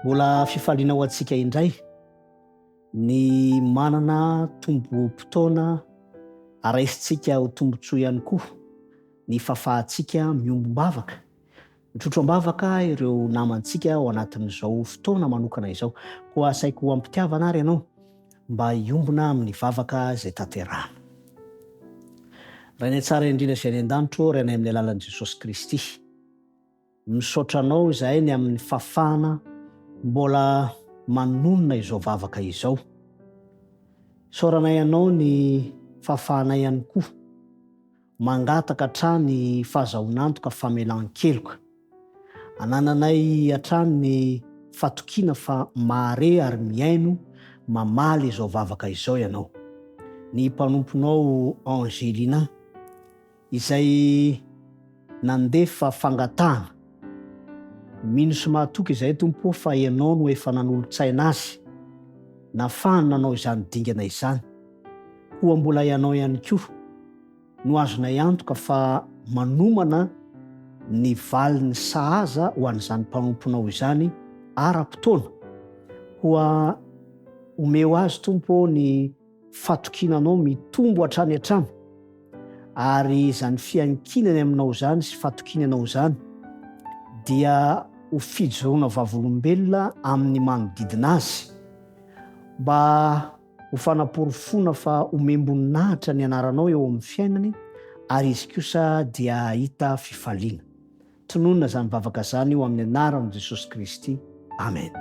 Mbola fifaliana ho antsika indray ny manana tombo-potoana araisintsika ho tombontsoa ihany koa ny fahafahantsika miombom-bavaka, mitrotro-bavaka ireo namantsika ao anatin'izao fotoana manokana izao. Koa asaiko ho ampitiavana ary ianao mba hiombona amin'ny vavaka izay tanterahana. Rainay tsara indrindra izay any an-danitro, rainay amin'ny alalan'i Jesosy Kristy, misaotra anao izahay ny amin'ny fahafahana mbola manonona izao vavaka izao. Saoranay anao ny fahafahanay ihany koa mangataka hatrany fahazahonantoka famelan-keloka, anananay hatrany ny fatokiana fa mahare ary miaino mamaly izao vavaka izao ianao. Ny mpanomponao Angelina izay nandefa fangatahana, mino sy mahatoky izay Tompo fa ianao no efa nanolo-tsaina azy, nafahany nanao izany dingana izany. Koa mbola ianao ihany koa no azonay antoka fa manomana ny valin'ny sahaza ho an'izany mpanomponao izany ara-potoana. Koa omeo azy Tompo ny fatokinanao mitombo hatrany hatrany, ary izany fiankinany aminao izany sy fatokinanao izany dia ho fijoroana vavolombelona amin'ny manodidina azy, mba ho fanaporofona fa homemboninahitra ny anaranao eo amin'ny fiainany, ary izy kosa dia hahita fifaliana. Tononona izany vavaka izany eo amin'ny anaran'i Jesosy Kristy. Amen.